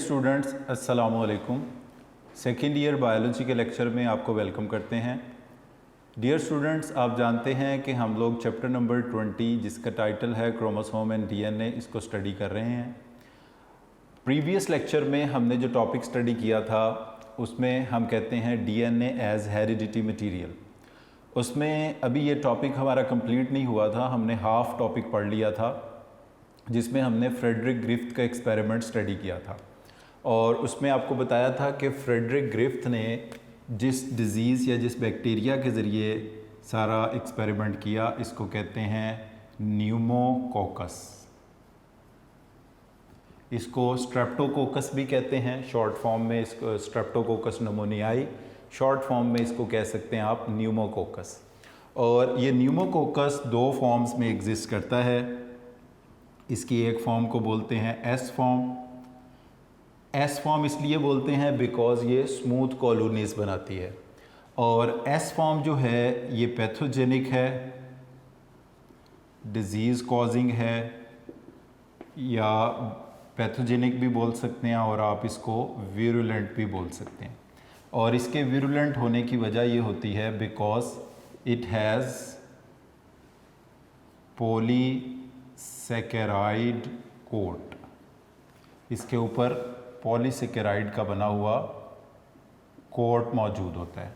Students, अस्सलाम वालेकुम। Second year biology के लेक्चर में आपको वेलकम करते हैं। डियर स्टूडेंट्स, आप जानते हैं कि हम लोग चैप्टर नंबर 20 जिसका टाइटल है क्रोमोसोम एंड डीएनए, इसको स्टडी कर रहे हैं। प्रीवियस लेक्चर में हमने जो टॉपिक स्टडी किया था उसमें हम कहते हैं डीएनए एज हेरिडिटी मटीरियल। उसमें अभी ये टॉपिक हमारा कंप्लीट नहीं हुआ था, हमने हाफ टॉपिक पढ़ लिया था जिसमें हमने फ्रेडरिक ग्रिफ्थ का एक्सपेरिमेंट स्टडी किया था। और उसमें आपको बताया था कि फ्रेडरिक ग्रिफ्थ ने जिस डिज़ीज़ या जिस बैक्टीरिया के ज़रिए सारा एक्सपेरिमेंट किया, इसको कहते हैं न्यूमोकोकस। इसको स्ट्रेप्टोकोकस भी कहते हैं, शॉर्ट फॉर्म में इसको स्ट्रेप्टोकोकस नमोनियाई, शॉर्ट फॉर्म में इसको कह सकते हैं आप न्यूमोकोकस। और ये न्यूमोकोकस दो फॉर्म्स में एग्जिस्ट करता है। इसकी एक फॉर्म को बोलते हैं एस फॉर्म। एस फॉर्म इसलिए बोलते हैं बिकॉज़ ये स्मूथ कॉलोनीज बनाती है। और एस फॉर्म जो है ये पैथोजेनिक है, डिजीज़ कॉजिंग है, या पैथोजेनिक भी बोल सकते हैं और आप इसको विरुलेंट भी बोल सकते हैं। और इसके विरुलेंट होने की वजह ये होती है because it has polysaccharide coat. इसके ऊपर पॉलीसेकेराइड का बना हुआ कोट मौजूद होता है।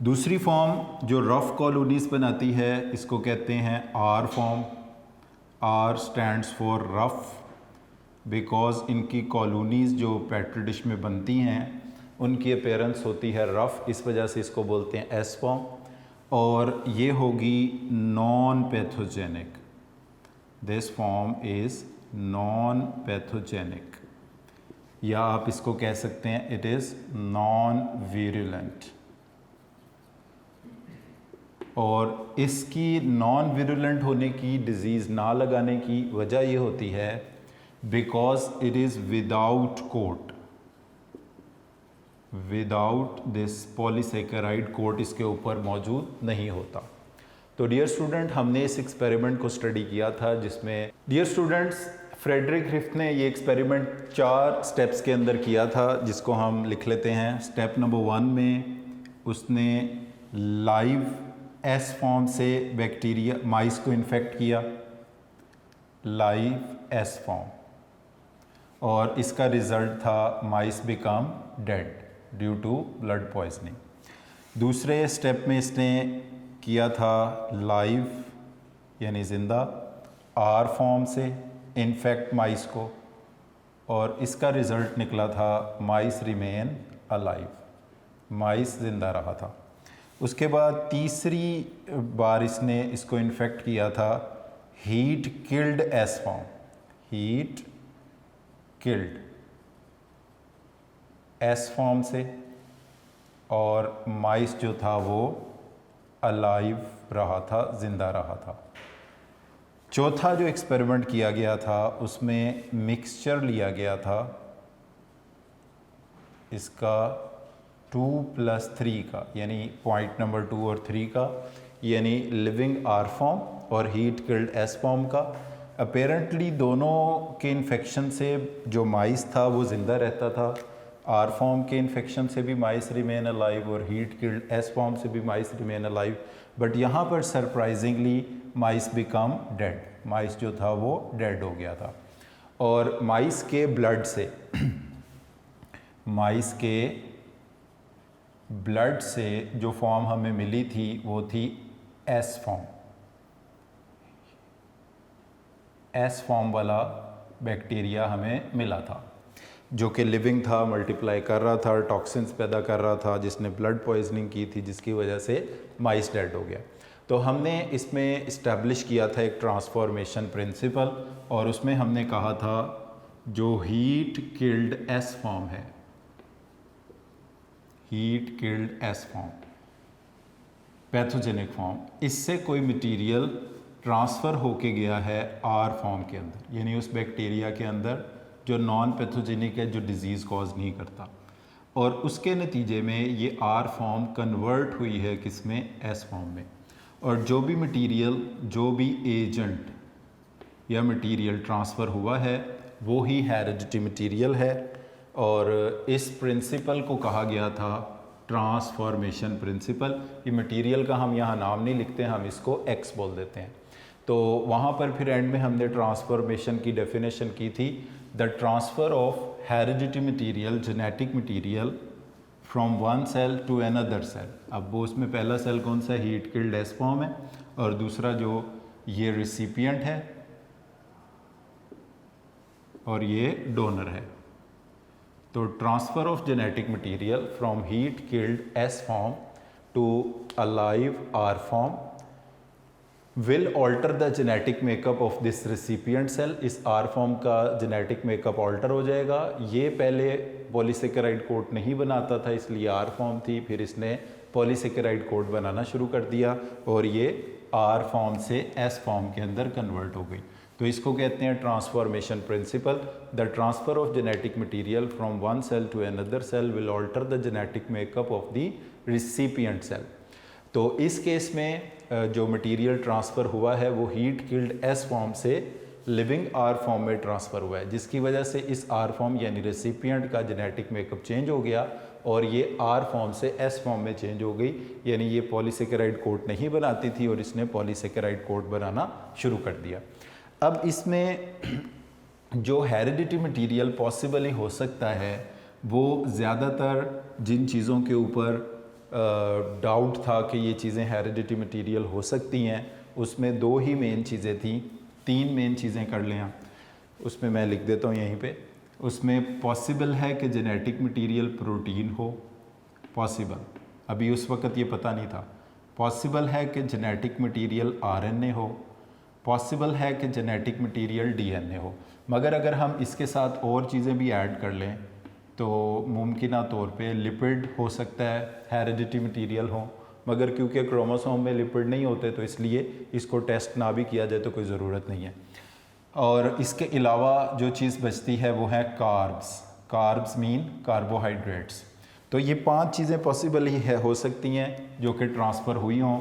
दूसरी फॉर्म जो रफ कॉलोनीज बनाती है इसको कहते हैं R form. R stands for rough because इनकी कॉलोनीज जो पेट्री डिश में बनती हैं उनकी अपीयरेंस होती है रफ, इस वजह से इसको बोलते हैं एस फॉर्म। और ये होगी non pathogenic. This form is non pathogenic, या आप इसको कह सकते हैं इट इज़ नॉन विरुलेंट। और इसकी नॉन विरुलेंट होने की, डिज़ीज़ ना लगाने की वजह ये होती है because it is without coat, without this polysaccharide coat इसके ऊपर मौजूद नहीं होता। तो डियर स्टूडेंट, हमने इस एक्सपेरिमेंट को स्टडी किया था जिसमें डियर स्टूडेंट्स फ्रेडरिक ग्रिफ्थ ने ये एक्सपेरिमेंट 4 स्टेप्स के अंदर किया था, जिसको हम लिख लेते हैं। स्टेप नंबर 1 में उसने लाइव एस फॉर्म से बैक्टीरिया माइस को इन्फेक्ट किया, लाइव एस फॉर्म, और इसका रिज़ल्ट था mice become dead due to blood poisoning. दूसरे स्टेप में इसने किया था लाइव यानी ज़िंदा आर फॉर्म से इन्फेक्ट माइस को, और इसका रिज़ल्ट निकला था माइस रिमेन अलाइव, माइस ज़िंदा रहा था। उसके बाद तीसरी बार इसने इसको इन्फेक्ट किया था heat killed S form, heat killed S form से, और माइस जो था वो अलाइव रहा था, ज़िंदा रहा था। चौथा जो एक्सपेरिमेंट किया गया था उसमें मिक्सचर लिया गया था इसका 2+3 का, यानी पॉइंट नंबर 2 और 3 का, यानी लिविंग आर फॉर्म और हीट किल्ड एस फॉर्म का। अपेरेंटली दोनों के इन्फेक्शन से जो माइस था वो ज़िंदा रहता था। आर फॉर्म के इन्फेक्शन से भी माइस रिमेन अलाइव और हीट किल्ड एस फॉर्म से भी माइस रिमेन अलाइव। बट यहाँ पर सरप्राइजिंगली माइस बिकम डेड, माइस जो था वो डेड हो गया था। और माइस के ब्लड से माइस के ब्लड से जो फॉर्म हमें मिली थी वो थी एस फॉर्म। एस फॉर्म वाला बैक्टीरिया हमें मिला था जो कि लिविंग था, मल्टीप्लाई कर रहा था, टॉक्सिन्स पैदा कर रहा था, जिसने ब्लड पॉइजनिंग की थी, जिसकी वजह से माइस डेड हो गया। तो हमने इसमें इस्टेब्लिश किया था एक ट्रांसफॉर्मेशन प्रिंसिपल, और उसमें हमने कहा था जो हीट किल्ड एस फॉर्म है, heat killed S form pathogenic form, इससे कोई मटेरियल ट्रांसफ़र होके गया है आर फॉर्म के अंदर, यानी उस बैक्टीरिया के अंदर जो नॉन पैथोजेनिक है, जो डिज़ीज़ कॉज नहीं करता, और उसके नतीजे में ये आर फॉर्म कन्वर्ट हुई है किसमें, एस फॉर्म में। और जो भी मटेरियल, जो भी एजेंट या मटेरियल ट्रांसफ़र हुआ है वो ही हेरिडिटी मटीरियल है, और इस प्रिंसिपल को कहा गया था ट्रांसफॉर्मेशन प्रिंसिपल। ये मटेरियल का हम यहाँ नाम नहीं लिखते, हम इसको एक्स बोल देते हैं। तो वहाँ पर फिर एंड में हमने ट्रांसफॉर्मेशन की डेफिनेशन की थी, the transfer of heredity material, genetic material from one cell to another cell. अब वो उसमें पहला सेल कौन सा है, हीट किल्ड एस फॉर्म है, और दूसरा जो ये रिसिपिएंट है और ये डोनर है। तो transfer of genetic material from heat killed S form to a live R form will alter the genetic makeup of this recipient cell. इस आर फॉर्म का जेनेटिक मेकअप ऑल्टर हो जाएगा। ये पहले पॉलीसेकेराइड कोट नहीं बनाता था, इसलिए आर फॉर्म थी, फिर इसने पॉलीसेकेराइड कोट बनाना शुरू कर दिया और ये आर फॉर्म से एस फॉर्म के अंदर कन्वर्ट हो गई। तो इसको कहते हैं transformation principle. The transfer of genetic material from one cell to another cell will alter the genetic makeup of the recipient cell. तो इस केस में जो मटेरियल ट्रांसफ़र हुआ है वो हीट किल्ड एस फॉर्म से लिविंग आर फॉर्म में transfer हुआ है, जिसकी वजह से इस आर फॉर्म यानी रेसिपिएंट का जेनेटिक मेकअप चेंज हो गया और ये आर फॉर्म से एस फॉर्म में चेंज हो गई। यानी ये पॉलीसेकेराइड कोट नहीं बनाती थी और इसने पॉलीसेकेराइड कोट बनाना शुरू कर दिया। अब इसमें जो हेरिडिटी मटेरियल पॉसिबली हो सकता है वो ज़्यादातर जिन चीज़ों के ऊपर डाउट था कि ये चीज़ें हेरिडिटी मटेरियल हो सकती हैं, उसमें दो ही मेन चीज़ें थी, तीन मेन चीज़ें कर लें, उसमें मैं लिख देता हूँ यहीं पे। उसमें पॉसिबल है कि जेनेटिक मटेरियल प्रोटीन हो, पॉसिबल, अभी उस वक़्त ये पता नहीं था। पॉसिबल है कि जेनेटिक मटेरियल आरएनए हो, पॉसिबल है कि जेनेटिक मटेरियल डीएनए हो। मगर अगर हम इसके साथ और चीज़ें भी ऐड कर लें तो मुमकिना तौर पे लिपिड हो सकता है हेरिडिटी मटेरियल हो, मगर क्योंकि क्रोमोसोम में लिपिड नहीं होते तो इसलिए इसको टेस्ट ना भी किया जाए तो कोई ज़रूरत नहीं है। और इसके अलावा जो चीज़ बचती है वो है कार्ब्स। Carbs mean carbohydrates. तो ये पांच चीज़ें पॉसिबल ही है हो सकती हैं जो कि ट्रांसफ़र हुई हों,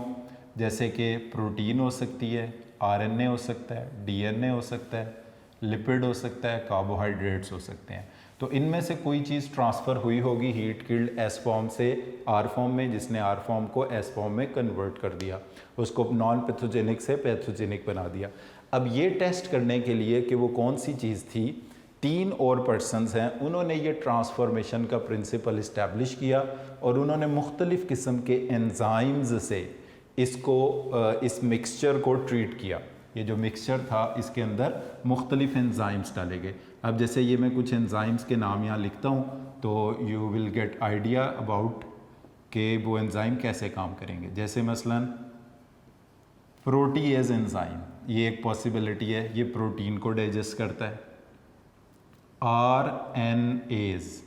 जैसे कि प्रोटीन हो सकती है, आरएनए हो सकता है, डीएनए हो सकता है, लिपिड हो सकता है, कार्बोहाइड्रेट्स हो सकते हैं। तो इनमें से कोई चीज़ ट्रांसफ़र हुई होगी हीट किल्ड एस फॉर्म से आर फॉर्म में, जिसने आर फॉर्म को एस फॉर्म में कन्वर्ट कर दिया, उसको नॉन पैथोजेनिक से पैथोजेनिक बना दिया। अब ये टेस्ट करने के लिए कि वो कौन सी चीज़ थी, तीन और पर्सनस हैं, उन्होंने ये ट्रांसफॉर्मेशन का प्रिंसिपल इस्टेब्लिश किया और उन्होंने मुख्तलिफ़ किस्म के एंजाइम्स से इसको इस मिक्सचर को ट्रीट किया। ये जो मिक्सचर था इसके अंदर मुख्तलिफ़ एंजाइम्स डाले गए। अब जैसे ये मैं कुछ एंजाइम्स के नाम यहाँ लिखता हूँ तो you will get idea about कि वो एंजाइम कैसे काम करेंगे। जैसे मसलन प्रोटीएज एंजाइम, ये एक पॉसिबिलिटी है, ये प्रोटीन को डाइजेस्ट करता है। आरएनएज,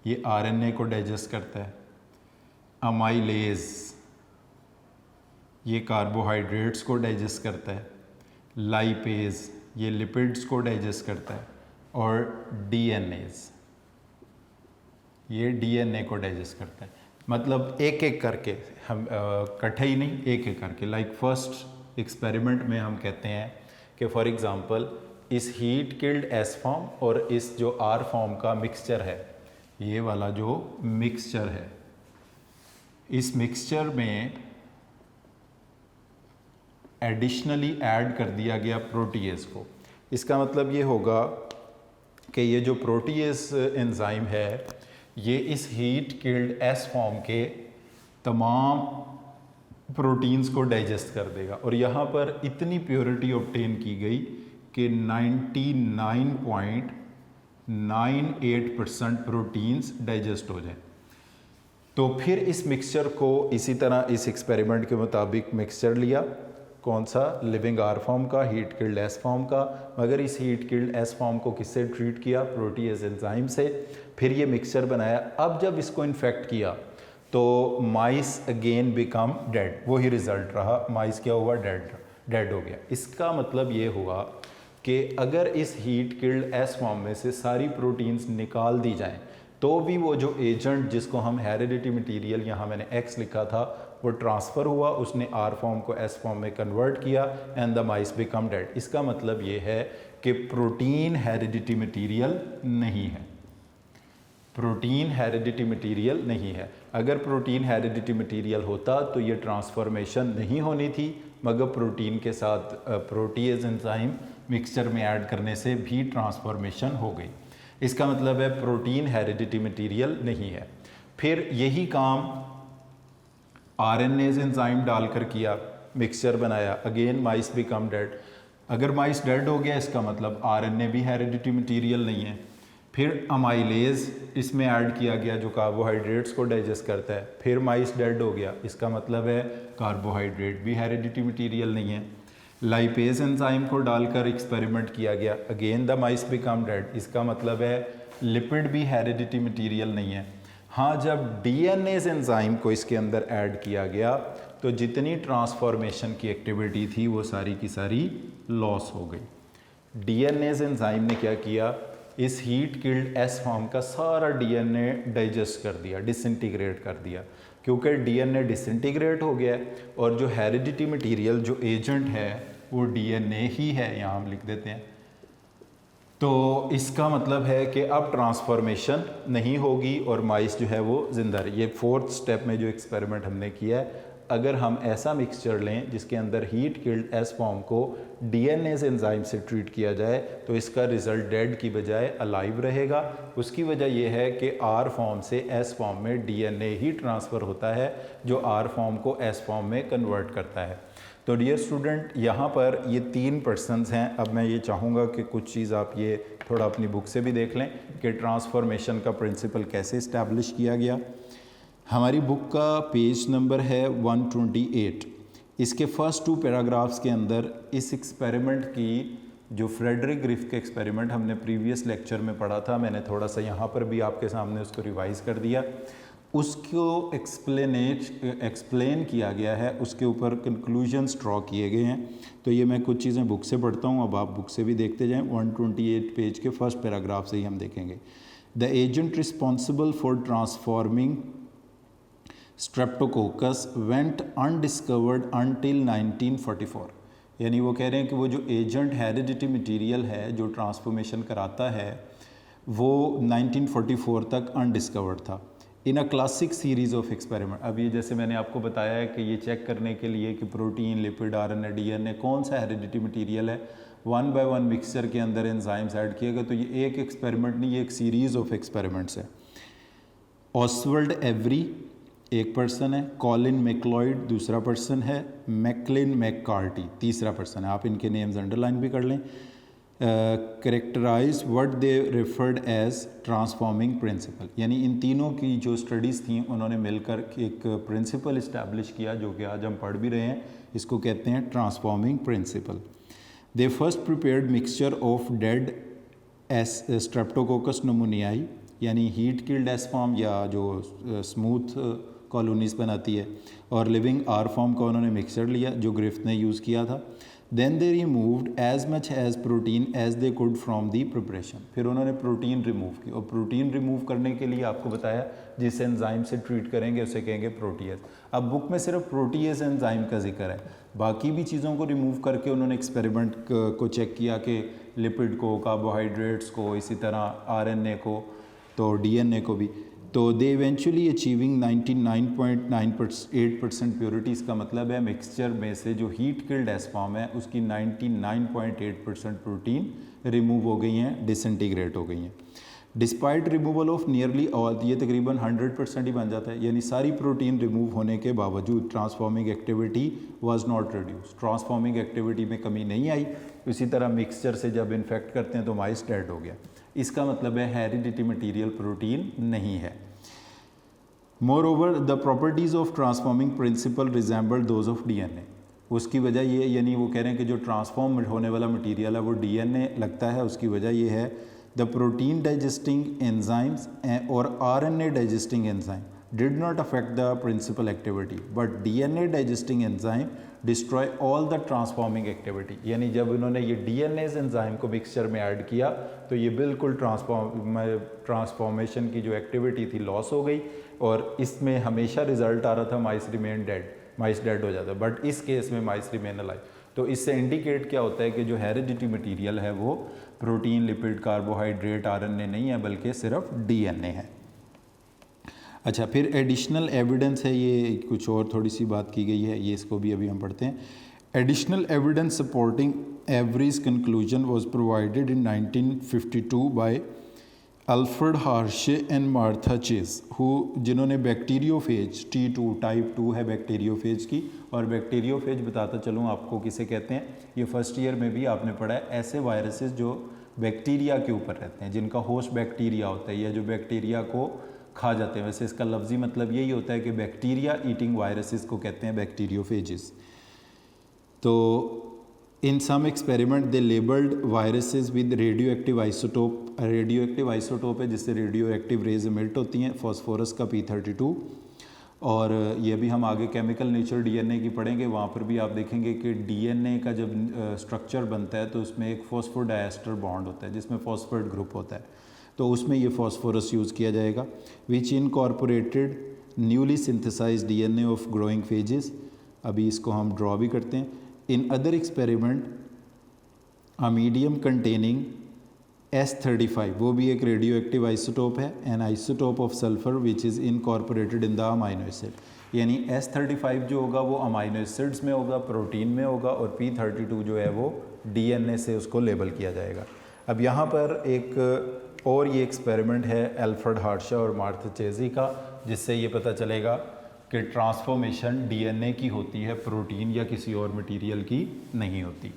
ये आरएनए को डाइजेस्ट करता है। अमाइलेज, ये कार्बोहाइड्रेट्स को डाइजेस्ट करता है। लाइपेज, ये लिपिड्स को डाइजेस्ट करता है। और डीएनएज, ये डीएनए को डाइजेस्ट करता है। मतलब एक एक करके, हम इकट्ठे ही नहीं, एक एक करके। लाइक फर्स्ट एक्सपेरिमेंट में हम कहते हैं कि फॉर एग्जांपल इस हीट किल्ड एस फॉर्म और इस जो आर फॉर्म का मिक्सचर है, ये वाला जो मिक्सचर है, इस मिक्सचर में एडिशनली ऐड कर दिया गया प्रोटीएज को। इसका मतलब ये होगा कि ये जो प्रोटीएज एंजाइम है ये इस हीट किल्ड एस फॉर्म के तमाम प्रोटीन्स को डाइजेस्ट कर देगा। और यहाँ पर इतनी प्योरिटी ऑब्टेन की गई कि 99.98% प्रोटीन्स डाइजेस्ट हो जाए। तो फिर इस मिक्सचर को इसी तरह इस एक्सपेरिमेंट के मुताबिक मिक्सचर लिया, कौन सा, लिविंग आर फॉर्म का, हीट किल्ड एस फॉर्म का, मगर इस हीट किल्ड एस फॉर्म को किससे ट्रीट किया, प्रोटीएज एंजाइम से। फिर ये मिक्सचर बनाया। अब जब इसको इन्फेक्ट किया तो माइस अगेन बिकम डेड, वही रिजल्ट रहा, माइस क्या हुआ, डेड हो गया। इसका मतलब ये हुआ कि अगर इस हीट किल्ड एस फॉर्म में से सारी प्रोटीन्स निकाल दी जाएं तो भी वो जो एजेंट जिसको हम हेरिडिटी मटेरियल, यहाँ मैंने एक्स लिखा था, वो ट्रांसफ़र हुआ, उसने आर फॉर्म को एस फॉर्म में कन्वर्ट किया and the mice become dead. इसका मतलब ये है कि प्रोटीन हेरिडिटी मटीरियल नहीं है, प्रोटीन हेरिडिटी मटीरियल नहीं है। अगर प्रोटीन हेरिडिटी मटीरियल होता तो ये ट्रांसफॉर्मेशन नहीं होनी थी, मगर प्रोटीन के साथ प्रोटीएज एंजाइम मिक्सचर में ऐड करने से भी ट्रांसफॉर्मेशन हो गई। इसका मतलब है प्रोटीन हेरिडिटी मटीरियल नहीं है। फिर यही काम आरएनएज एंजाइम डालकर किया, मिक्सचर बनाया, अगेन माइस बिकम डेड। अगर माइस डेड हो गया इसका मतलब आरएनए भी हेरिडिटी मटीरियल नहीं है। फिर अमाइलेज इसमें ऐड किया गया जो कार्बोहाइड्रेट्स को डाइजेस्ट करता है, फिर माइस डेड हो गया, इसका मतलब है कार्बोहाइड्रेट भी हेरिडिटी मटीरियल नहीं है। लाइपेज एंजाइम को डालकर एक्सपेरिमेंट किया गया, again the mice become dead, इसका मतलब है लिपिड भी हेरिडिटी मटीरियल नहीं है। हाँ, जब डीएनएज एंजाइम को इसके अंदर ऐड किया गया तो जितनी ट्रांसफॉर्मेशन की एक्टिविटी थी वो सारी की सारी लॉस हो गई। डीएनएज एंजाइम ने क्या किया, इस हीट किल्ड एस फॉर्म का सारा डीएनए डाइजेस्ट कर दिया, डिसइंटीग्रेट कर दिया। क्योंकि डीएनए डिसइंटीग्रेट हो गया और जो हेरिडिटी मटीरियल जो एजेंट है वो डीएनए ही है, यहाँ हम लिख देते हैं। तो इसका मतलब है कि अब ट्रांसफॉर्मेशन नहीं होगी और माइस जो है वो जिंदा रही। ये फोर्थ स्टेप में जो एक्सपेरिमेंट हमने किया है, अगर हम ऐसा मिक्सचर लें जिसके अंदर हीट किल्ड एस फॉर्म को डीएनए एंजाइम से ट्रीट किया जाए तो इसका रिजल्ट डेड की बजाय अलाइव रहेगा। उसकी वजह यह है कि आर फॉर्म से एस फॉर्म में डीएनए ही ट्रांसफ़र होता है जो आर फॉर्म को एस फॉर्म में कन्वर्ट करता है। तो डियर स्टूडेंट, यहाँ पर ये 3 पर्सन्स हैं। अब मैं ये चाहूँगा कि कुछ चीज़ आप ये थोड़ा अपनी बुक से भी देख लें कि ट्रांसफॉर्मेशन का प्रिंसिपल कैसे इस्टेब्लिश किया गया। हमारी बुक का पेज नंबर है 128। इसके फर्स्ट 2 पैराग्राफ्स के अंदर इस एक्सपेरिमेंट की जो फ्रेडरिक ग्रिफ के एक्सपेरिमेंट हमने प्रीवियस लेक्चर में पढ़ा था, मैंने थोड़ा सा यहाँ पर भी आपके सामने उसको रिवाइज़ कर दिया। उसको एक्सप्लेन किया गया है, उसके ऊपर कंक्लूजन्स ड्रॉ किए गए हैं। तो ये मैं कुछ चीज़ें बुक से पढ़ता हूँ, अब आप बुक से भी देखते जाएं। 128 पेज के फर्स्ट पैराग्राफ से ही हम देखेंगे। The agent responsible for transforming Streptococcus went undiscovered until 1944। यानी वो कह रहे हैं कि वो जो एजेंट हेरिडिटी मटीरियल है जो ट्रांसफॉर्मेशन कराता है वो 1944 तक अनडिस्कवर्ड था। In a classic series of experiment, अब ये जैसे मैंने आपको बताया है कि ये चेक करने के लिए कि प्रोटीन, लिपिड, आरएनए, डीएनए कौन सा हेरिडिटी मटीरियल है, 1 बाय 1 मिक्सचर के अंदर एंजाइम्स ऐड किएगा। तो ये एक एक्सपेरिमेंट नहीं, ये एक सीरीज़ ऑफ एक्सपेरिमेंट्स है। ऑसवर्ल्ड एवरी एक पर्सन है, कॉलिन मैक्लॉयड दूसरा पर्सन है, मैकलिन मैककार्टी तीसरा पर्सन है। आप इनके नेम्स अंडरलाइन भी कर लें। Characterize what they referred as transforming principle, यानी इन तीनों की जो स्टडीज़ थी उन्होंने मिलकर एक प्रिंसिपल इस्टेब्लिश किया जो कि आज हम पढ़ भी रहे हैं। इसको कहते हैं transforming principle. They first prepared mixture of dead S Streptococcus pneumoniae, यानी हीट किल्ड एस फॉर्म या जो स्मूथ कॉलोनीज़ बनाती है, और लिविंग आर फॉर्म का उन्होंने मिक्सचर लिया जो ग्रिफ्थ ने यूज़ किया था। Then they removed as much as protein as they could from the preparation, फिर उन्होंने प्रोटीन रिमूव की, और प्रोटीन रिमूव करने के लिए आपको बताया जिस एंजाइम से ट्रीट करेंगे उसे कहेंगे प्रोटीएज। अब बुक में सिर्फ प्रोटीएज एंजाइम का जिक्र है, बाकी भी चीज़ों को रिमूव करके उन्होंने एक्सपेरिमेंट को चेक किया कि लिपिड को, कार्बोहाइड्रेट्स को, इसी तरह आरएनए को, तो डीएनए को भी। तो दे इवेंचुअली अचीविंग 99.98% प्योरिटीज़ का मतलब है मिक्सचर में से जो हीट किल्ड एस फॉर्म है उसकी 99.8% प्रोटीन रिमूव हो गई हैं, डिसइंटीग्रेट हो गई हैं। Despite removal of nearly all, ये तकरीबन 100% ही बन जाता है, यानी सारी प्रोटीन रिमूव होने के बावजूद transforming activity was not reduce, transforming activity में कमी नहीं आई। इसी तरह मिक्सचर से जब इन्फेक्ट करते हैं तो माइस डेड हो गया। इसका मतलब है हेरिडिटी मटीरियल प्रोटीन नहीं है। More over the properties of transforming principle resemble those of DNA, उसकी वजह ये, यानी वो कह रहे हैं कि जो ट्रांसफॉर्म होने वाला मटीरियल है वो डीएनए लगता है। उसकी वजह ये है द प्रोटीन डाइजेस्टिंग एंजाइम्स और RNA digesting enzyme did not affect the principal activity but DNA digesting enzyme destroy all the transforming activity। यानी जब उन्होंने ये DNA एंजाइम को मिक्सचर में ऐड किया तो ये बिल्कुल ट्रांसफॉर्मेशन की जो एक्टिविटी थी लॉस हो गई और इसमें हमेशा रिजल्ट आ रहा था माइस रिमेन डेड, माइस डेड हो जाता, बट इस केस में माइस रिमेन अलाइव। तो इससे इंडिकेट क्या होता है कि जो हेरिडिटी मटीरियल है वो प्रोटीन, लिपिड, कार्बोहाइड्रेट, RNA नहीं है बल्कि सिर्फ DNA है। अच्छा, फिर एडिशनल एविडेंस है, ये कुछ और थोड़ी सी बात की गई है, ये इसको भी अभी हम पढ़ते हैं। Additional evidence supporting Avery's conclusion was provided in 1952 by Alfred Hershey and Martha Chase जिन्होंने बैक्टीरियोफेज T2 टाइप 2 है बैक्टीरियोफेज की, और बैक्टीरियोफेज बताता चलूँ आपको किसे कहते हैं, ये फर्स्ट ईयर में भी आपने पढ़ा है, ऐसे वायरसेस जो बैक्टीरिया के ऊपर रहते हैं, जिनका होस्ट बैक्टीरिया होता है या जो बैक्टीरिया को खा जाते हैं। वैसे इसका लफ्जी मतलब यही होता है कि बैक्टीरिया ईटिंग वायरसेस को कहते हैं बैक्टीरियोफेजेस। तो in some experiment they labelled viruses with radioactive isotope, radioactive isotope है जिससे रेडियो एक्टिव रेज इमिट होती हैं, फॉस्फोरस का P32। और ये भी हम आगे केमिकल नेचर DNA की पढ़ेंगे, वहाँ पर भी आप देखेंगे कि DNA का जब स्ट्रक्चर बनता है तो उसमें एक फॉस्फोडाइएस्टर बॉन्ड होता है जिसमें फॉस्फेट ग्रुप होता है, तो उसमें ये फॉस्फोरस यूज़ किया जाएगा। Which incorporated newly synthesize DNA of growing phages, अभी इसको हम ड्रॉ भी करते हैं। In other experiment a medium containing S35, वो भी एक रेडियो एक्टिव आइसोटोप है, an isotope of sulphur which is incorporated in the amino acid. यानी S35 जो होगा वो अमाइनो एसिड्स में होगा, प्रोटीन में होगा, और P32 जो है वो DNA से उसको लेबल किया जाएगा। अब यहाँ पर एक और ये एक्सपेरिमेंट है अल्फ्रेड हार्शे और मार्था चेज़ी का, जिससे ये पता चलेगा कि ट्रांसफॉर्मेशन DNA की होती है, प्रोटीन या किसी और मटेरियल की नहीं होती।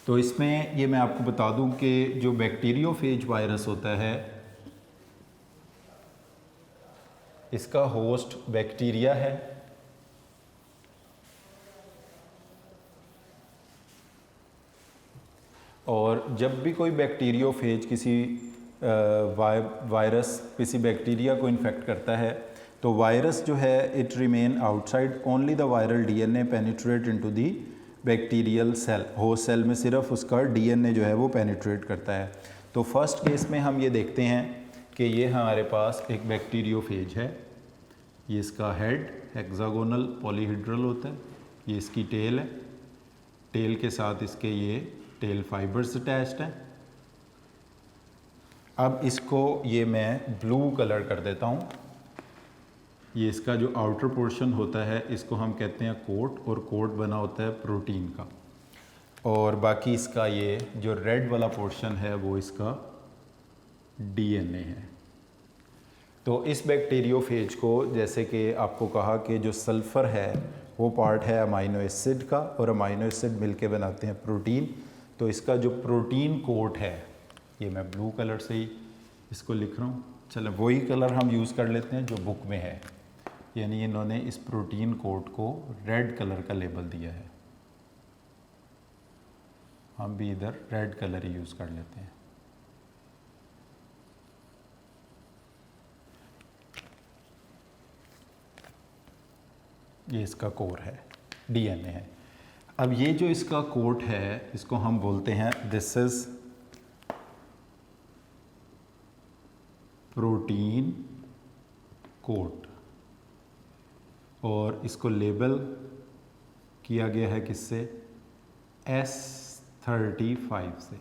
तो इसमें ये मैं आपको बता दूं कि जो बैक्टीरियोफेज वायरस होता है इसका होस्ट बैक्टीरिया है, और जब भी कोई बैक्टीरियोफेज किसी वायरस किसी बैक्टीरिया को इन्फेक्ट करता है तो वायरस जो है it remain outside, only the viral DNA penetrate into the bacterial cell, host cell में सिर्फ उसका DNA जो है वो पेनिट्रेट करता है। तो फर्स्ट केस में हम ये देखते हैं कि ये हमारे पास एक बैक्टीरियोफेज है, ये इसका हेड हेक्सागोनल पॉलीहेड्रल होता है, ये इसकी टेल है, टेल के साथ इसके ये टेल फाइबर्स अटैच्ड हैं। अब इसको ये मैं ब्लू कलर कर देता हूँ, ये इसका जो आउटर पोर्शन होता है इसको हम कहते हैं कोट, और कोट बना होता है प्रोटीन का, और बाकी इसका ये जो रेड वाला पोर्शन है वो इसका DNA है। तो इस बैक्टीरियोफेज को, जैसे कि आपको कहा कि जो सल्फ़र है वो पार्ट है अमाइनो एसिड का, और अमाइनो एसिड मिलके बनाते हैं प्रोटीन, तो इसका जो प्रोटीन कोट है ये मैं ब्लू कलर से ही इसको लिख रहा हूँ। चलो वही कलर हम यूज़ कर लेते हैं जो बुक में है, यानी इन्होंने इस प्रोटीन कोट को रेड कलर का लेबल दिया है, हम भी इधर रेड कलर ही यूज़ कर लेते हैं। ये इसका कोर है, DNA है। अब ये जो इसका कोट है इसको हम बोलते हैं दिस इज प्रोटीन कोट, और इसको लेबल किया गया है किससे, S35 से।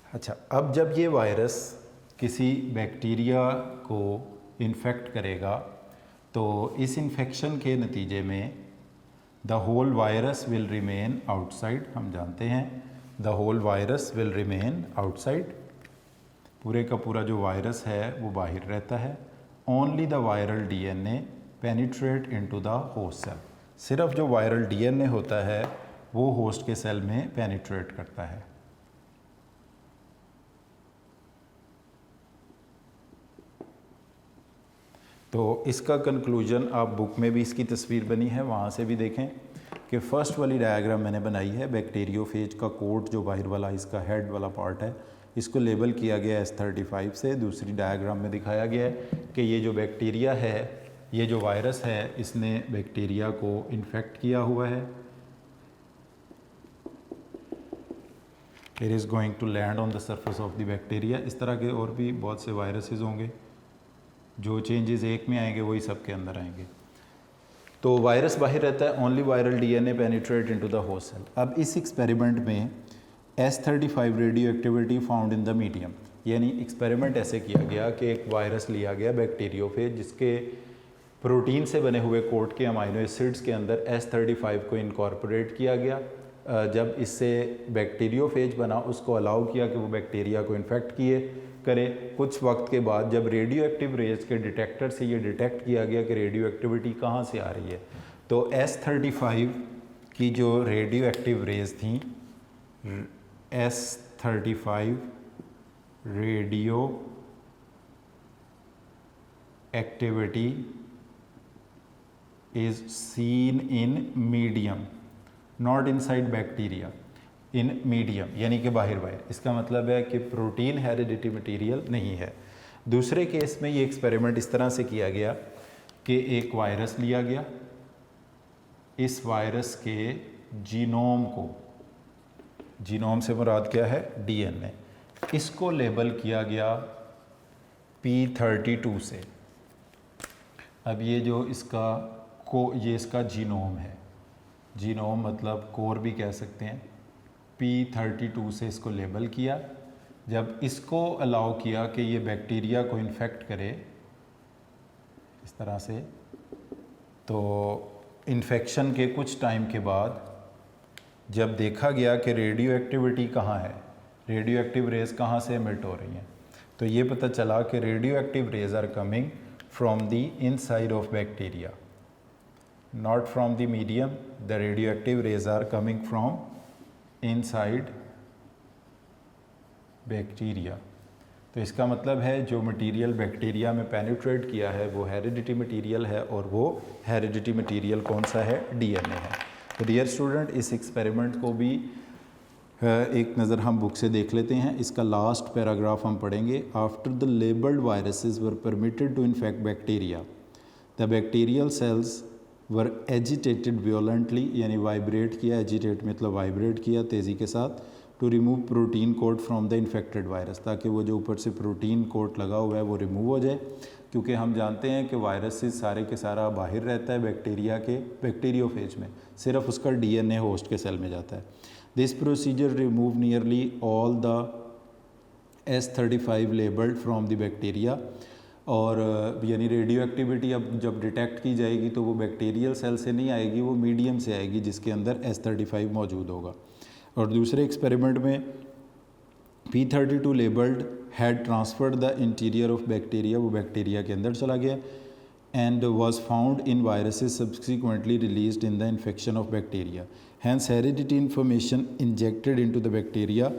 अच्छा, अब जब ये वायरस किसी बैक्टीरिया को इन्फेक्ट करेगा तो इस इन्फेक्शन के नतीजे में the whole virus will remain outside, हम जानते हैं the whole virus will remain outside, पूरे का पूरा जो वायरस है वो बाहर रहता है। Only the viral DNA penetrate into the host cell, सिर्फ जो वायरल DNA होता है वो होस्ट के सेल में पेनिट्रेट करता है। तो इसका कंक्लूजन आप बुक में भी इसकी तस्वीर बनी है, वहाँ से भी देखें कि फर्स्ट वाली डायग्राम मैंने बनाई है बैक्टीरियोफेज का कोट, जो बाहर वाला इसका हेड वाला पार्ट है इसको लेबल किया गया S35 से। दूसरी डायग्राम में दिखाया गया है कि ये जो बैक्टीरिया है, ये जो वायरस है, इसने बैक्टीरिया को इन्फेक्ट किया हुआ है। It is going to land on the surface of the bacteria. इस तरह के और भी बहुत से वायरसेस होंगे, जो चेंजेस एक में आएंगे वही सबके अंदर आएंगे। तो वायरस बाहर रहता है, only viral DNA penetrate into the host cell. अब इस एक्सपेरिमेंट में S35 radioactivity found in the medium, यानी एक्सपेरिमेंट ऐसे किया गया कि एक वायरस लिया गया बैक्टीरियोफेज, जिसके प्रोटीन से बने हुए कोट के अमाइनो एसिड्स के अंदर S35 को इनकॉर्पोरेट किया गया। जब इससे बैक्टीरियोफेज बना, उसको अलाउ किया कि वो बैक्टीरिया को इन्फेक्ट करे। कुछ वक्त के बाद जब रेडियो एक्टिव रेज के डिटेक्टर से ये डिटेक्ट किया गया कि रेडियो एक्टिविटी कहाँ से आ रही है, तो S35 की जो रेडियो एक्टिव रेज थी, S35 radio activity is seen in medium, not inside bacteria, in medium, यानी कि बाहर। इसका मतलब है कि प्रोटीन हेरिडिटी मटेरियल नहीं है। दूसरे केस में ये एक्सपेरिमेंट इस तरह से किया गया कि एक वायरस लिया गया, इस वायरस के जीनोम को, जीनोम से मुराद क्या है, डीएनए, इसको लेबल किया गया P32 से। अब ये जो इसका ये इसका जीनोम है, जीनोम मतलब कोर भी कह सकते हैं, P32 से इसको लेबल किया। जब इसको अलाउ किया कि ये बैक्टीरिया को इन्फेक्ट करे इस तरह से, तो इन्फेक्शन के कुछ टाइम के बाद जब देखा गया कि रेडियो एक्टिविटी कहाँ है, रेडियो एक्टिव रेज कहाँ से एमिट हो रही हैं, तो ये पता चला कि radioactive rays are coming from the inside of bacteria, not from the medium. The radioactive rays are coming from inside bacteria. तो इसका मतलब है जो मटेरियल बैक्टीरिया में पेनिट्रेट किया है वो हेरिडिटी मटेरियल है, और वो हेरिडिटी मटेरियल कौन सा है, डीएनए है। तो डियर स्टूडेंट, इस एक्सपेरिमेंट को भी एक नज़र हम बुक से देख लेते हैं। इसका लास्ट पैराग्राफ हम पढ़ेंगे। After the labelled viruses were permitted to infect bacteria, the bacterial cells were agitated violently, यानी वाइब्रेट किया, एजिटेट मतलब वाइब्रेट किया तेज़ी के साथ, to remove protein coat from the infected virus, ताकि वो जो ऊपर से प्रोटीन कोट लगा हुआ है वो रिमूव हो जाए। क्योंकि हम जानते हैं कि वायरसेस सारे के सारा बाहर रहता है बैक्टीरिया के बैक्टीरियोफेज में, सिर्फ उसका डीएनए होस्ट के सेल में जाता है। This procedure remove nearly all the S35 labelled from the bacteria, और यानी रेडियो एक्टिविटी अब जब डिटेक्ट की जाएगी तो वो बैक्टीरियल सेल से नहीं आएगी, वो मीडियम से आएगी जिसके अंदर S35 मौजूद होगा। और दूसरे एक्सपेरिमेंट में P32 labelled had transferred the interior of bacteria, वो बैक्टीरिया के अंदर चला गया, and was found in viruses subsequently released in the infection of bacteria. Hence heredity information injected into the bacteria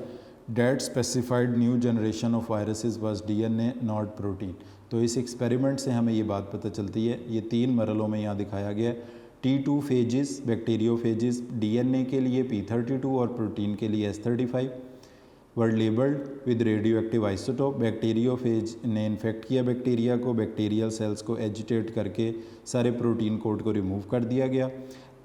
that specified new generation of viruses was DNA not protein. तो इस experiment से हमें ये बात पता चलती है, ये 3 मरलों में यहाँ दिखाया गया है। T2 फेजेस, बैक्टीरियोफेजेस, डीएनए के लिए P32 और प्रोटीन के लिए S35 were labelled with radioactive isotope. Bacteriophage ने इन्फेक्ट किया बैक्टीरिया को, बैक्टीरियल सेल्स को एजिटेट करके सारे प्रोटीन कोड को रिमूव कर दिया गया।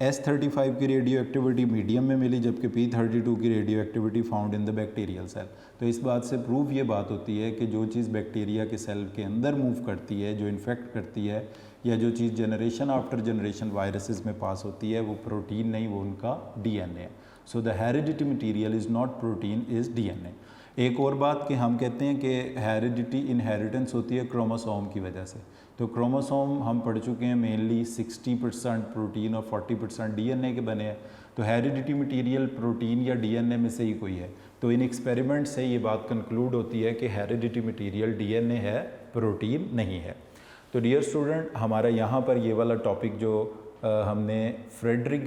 S35 की रेडियो एक्टिविटी मीडियम में मिली, जबकि P32 की radioactivity found in the bacterial cell. तो इस बात से प्रूव ये बात होती है कि जो चीज़ बैक्टीरिया के सेल के अंदर मूव करती है, जो इन्फेक्ट करती है, या जो चीज़ जनरेशन आफ्टर जनरेशन वायरसेस में पास होती है, वो प्रोटीन नहीं, वो उनका डीएनए है। So the heredity material is not protein, is DNA. एक और बात कि हम कहते हैं कि हेरिडिटी इनहेरिटेंस होती है क्रोमोसोम की वजह से। तो क्रोमोसोम हम पढ़ चुके हैं मेनली 60% प्रोटीन और 40% डीएनए के बने हैं। तो हेरिडिटी मटेरियल प्रोटीन या डीएनए में से ही कोई है। तो इन एक्सपेरिमेंट से ये बात कंक्लूड होती है कि हेरिडिटी मटेरियल डीएनए है, प्रोटीन नहीं है। तो डियर स्टूडेंट, हमारा यहाँ पर ये वाला टॉपिक जो हमने Frederick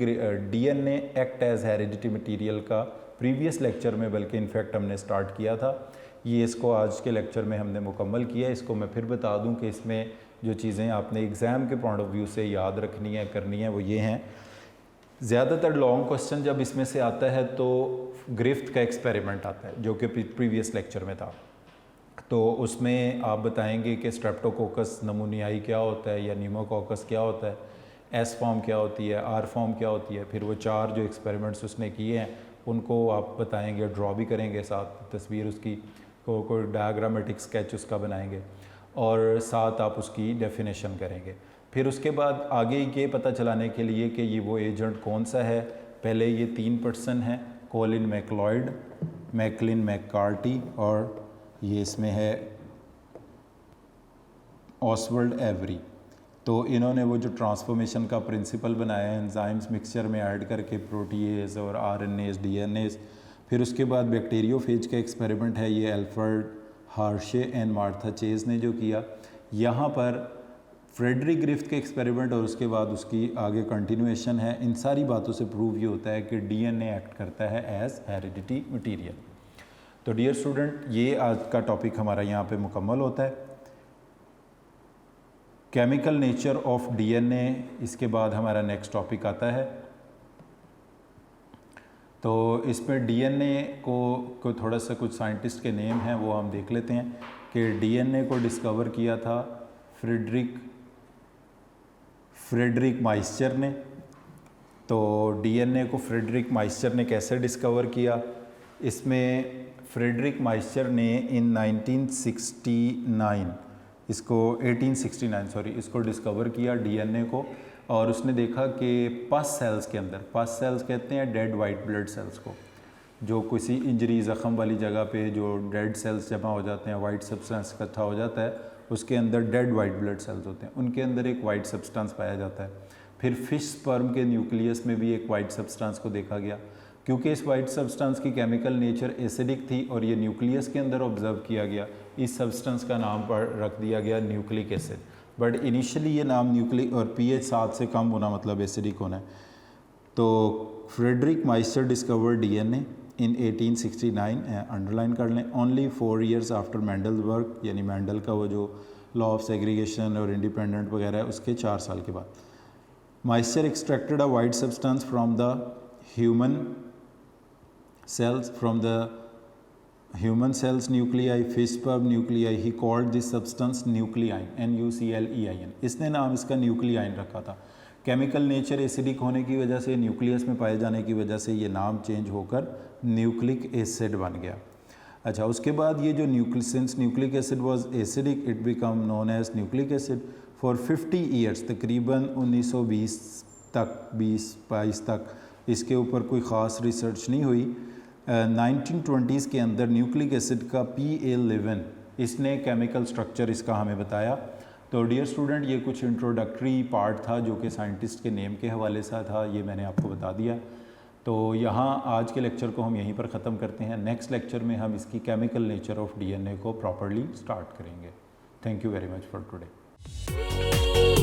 DNA act as heredity material का प्रीवियस लेक्चर में, बल्कि इनफैक्ट हमने स्टार्ट किया था, ये इसको आज के लेक्चर में हमने मुकम्मल किया। इसको मैं फिर बता दूं कि इसमें जो चीज़ें आपने एग्ज़ाम के पॉइंट ऑफ व्यू से याद रखनी है, करनी है, वो ये हैं। ज़्यादातर लॉन्ग क्वेश्चन जब इसमें से आता है तो ग्रिफ्थ का एक्सपेरिमेंट आता है जो कि प्रीवियस लेक्चर में था। तो उसमें आप बताएंगे कि स्ट्रेप्टोकोकस नमूनियाई क्या होता है या न्यूमोकोकस क्या होता है, एस फॉर्म क्या होती है, आर फॉर्म क्या होती है। फिर वो 4 जो एक्सपेरिमेंट्स उसने किए हैं उनको आप बताएंगे, ड्रॉ भी करेंगे, साथ तस्वीर उसकी को कोई डायग्रामेटिक स्केच उसका बनाएंगे और साथ आप उसकी डेफिनेशन करेंगे। फिर उसके बाद आगे ये पता चलाने के लिए कि ये वो एजेंट कौन सा है, पहले ये 3 पर्सन हैं, कोलिन मैकलॉयड, मैकलिन मैककार्टी और ये इसमें है ऑसवर्ल्ड एवरी। तो इन्होंने वो जो ट्रांसफॉर्मेशन का प्रिंसिपल बनाया है एंजाइम्स मिक्सचर में ऐड करके प्रोटीएज और आरएनएज डीएनएज। फिर उसके बाद बैक्टीरियोफेज का एक्सपेरिमेंट है, ये Alfred Hershey and Martha chase ने जो किया। यहाँ पर फ्रेडरिक ग्रिफ्थ के एक्सपेरिमेंट और उसके बाद उसकी आगे कंटिन्यूएशन है। इन सारी बातों से प्रूव ये होता है कि डीएनए एक्ट करता है एज हेरिडिटी मटीरियल। तो डियर स्टूडेंट, ये आज का टॉपिक हमारा यहाँ पे मुकम्मल होता है, केमिकल नेचर ऑफ डीएनए। इसके बाद हमारा नेक्स्ट टॉपिक आता है। तो इसमें डीएनए को थोड़ा सा कुछ साइंटिस्ट के नेम हैं वो हम देख लेते हैं कि डीएनए को डिस्कवर किया था फ्रेडरिक माइस्चर ने। तो डीएनए को फ्रेडरिक माइस्चर ने कैसे डिस्कवर किया, इसमें फ्रेडरिक माइस्चर ने इन 1869 इसको डिस्कवर किया डीएनए को। और उसने देखा कि पस सेल्स के अंदर, पस सेल्स कहते हैं डेड वाइट ब्लड सेल्स को, जो किसी इंजरी ज़ख़म वाली जगह पे जो डेड सेल्स जमा हो जाते हैं, वाइट सब्सटेंस इकट्ठा हो जाता है, उसके अंदर डेड वाइट ब्लड सेल्स होते हैं, उनके अंदर एक वाइट सब्सटेंस पाया जाता है। फिर फिश स्पर्म के न्यूक्लियस में भी एक वाइट सब्सटेंस को देखा गया। क्योंकि इस वाइट सब्सटेंस की केमिकल नेचर एसिडिक थी और ये न्यूक्लियस के अंदर ऑब्जर्व किया गया, इस सब्सटेंस का नाम पर रख दिया गया न्यूक्लिक एसिड। बट इनिशियली ये नाम न्यूक्लिक और pH 7 से कम होना मतलब एसिडिक होना है। तो Friedrich Miescher discovered DNA in 1869, underline कर लें, only 4 years after Mendel work, यानी मैंडल का वो जो लॉ ऑफ सेग्रीगेशन और इंडिपेंडेंट वगैरह है उसके 4 साल के बाद। Miescher extracted a white substance from the human cells, from the human cells nuclei, fish sperm nuclei. He called this substance nuclein, NuClein. इसने नाम इसका न्यूक्लियाइन रखा था। केमिकल नेचर एसिडिक होने की वजह से, न्यूक्लियस में पाए जाने की वजह से ये नाम चेंज होकर न्यूक्लिक एसिड बन गया। अच्छा, उसके बाद ये जो since nucleic acid was acidic, it become known as nucleic acid for 50 years, तकरीबन 1920 तक, 20-22 तक इसके ऊपर कोई ख़ास रिसर्च नहीं हुई। 1920s के अंदर न्यूक्लिक एसिड का PA11 इसने केमिकल स्ट्रक्चर इसका हमें बताया। तो डियर स्टूडेंट, ये कुछ इंट्रोडक्टरी पार्ट था जो कि साइंटिस्ट के नेम के हवाले से था, ये मैंने आपको बता दिया। तो यहाँ आज के लेक्चर को हम यहीं पर ख़त्म करते हैं। नेक्स्ट लेक्चर में हम इसकी केमिकल नेचर ऑफ डीएनए को प्रॉपरली स्टार्ट करेंगे। Thank you very much for today.